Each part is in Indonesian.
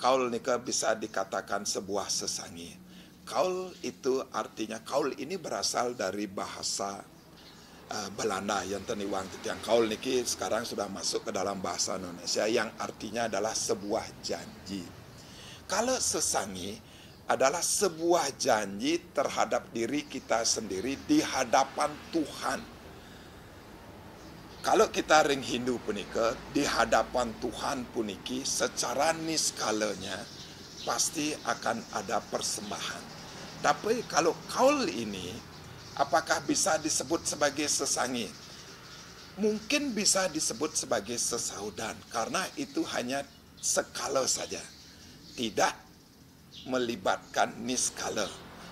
kaul nika bisa dikatakan sebuah sesangi. Kaul itu artinya, kaul ini berasal dari bahasa Belanda yang teniwang titiang kaul niki sekarang sudah masuk ke dalam bahasa Indonesia yang artinya adalah sebuah janji. Kalau sesangi adalah sebuah janji terhadap diri kita sendiri di hadapan Tuhan. Kalau kita ring Hindu punika di hadapan Tuhan puniki secara niskalanya pasti akan ada persembahan. Tapi kalau kaul ini apakah bisa disebut sebagai sesangi? Mungkin bisa disebut sebagai sesaudan karena itu hanya skala saja. Tidak melibatkan niskala.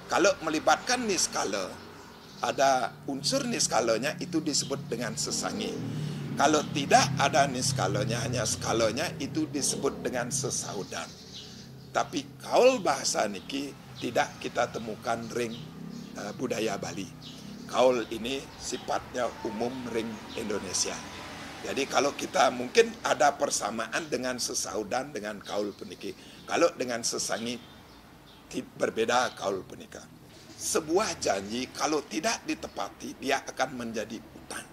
Kalau melibatkan niskala, ada unsur niskalanya itu disebut dengan sesangi. Kalau tidak ada niskalanya, hanya skalanya itu disebut dengan sesaudan. Tapi kaul bahasa niki tidak kita temukan ring budaya Bali. Kaul ini sifatnya umum ring Indonesia. Jadi kalau kita mungkin ada persamaan dengan sesaudan dengan kaul puniki. Kalau dengan sesangi berbeda kaul punika. Sebuah janji kalau tidak ditepati dia akan menjadi utang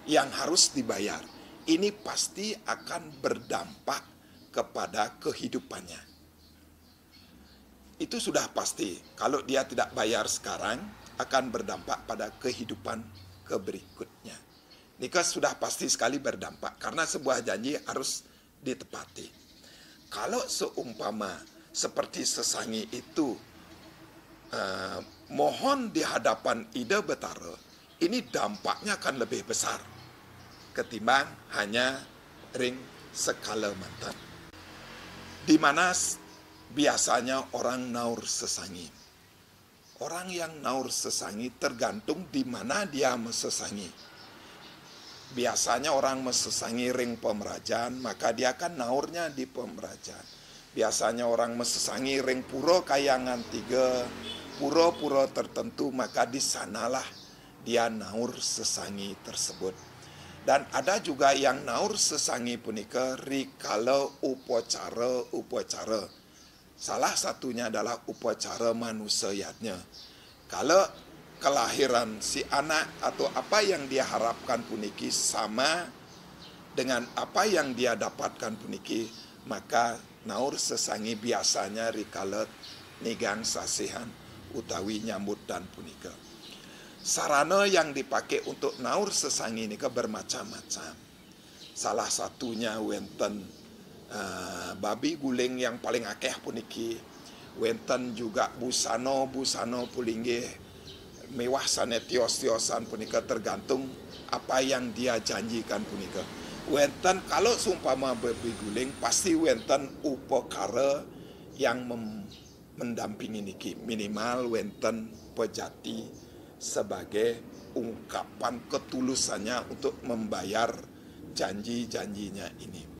yang harus dibayar. Ini pasti akan berdampak kepada kehidupannya. Itu sudah pasti. Kalau dia tidak bayar sekarang akan berdampak pada kehidupan berikutnya. Nikah sudah pasti sekali berdampak karena sebuah janji harus ditepati. Kalau seumpama seperti sesangi itu mohon di hadapan Ida Betara, ini dampaknya akan lebih besar ketimbang hanya ring skala mantan. Di mana biasanya orang naur sesangi. Orang yang naur sesangi tergantung di mana dia mesesangi. Biasanya orang mesesangi ring Pemerajaan, maka dia akan naurnya di Pemerajaan. Biasanya orang mesesangi ring puro Kayangan 3, pura-pura tertentu, maka di sanalah dia naur sesangi tersebut. Dan ada juga yang naur sesangi punika rikala upacara. Salah satunya adalah upacara manusayatnya. Kalau kelahiran si anak atau apa yang dia harapkan puniki sama dengan apa yang dia dapatkan puniki, maka naur sesangi biasanya rikala nigang sasihan utawi nyambut dan punika. Sarana yang dipakai untuk naur sesangi ini bermacam-macam. Salah satunya wenten babi guling yang paling akeh puniki, wenten juga busano pulinggih mewah sane tios-tiosan punika tergantung apa yang dia janjikan punika. Wenten kalau seumpama babi guling pasti wenten upakara yang mendampingi niki, minimal wenten pejati sebagai ungkapan ketulusannya untuk membayar janji-janjinya ini.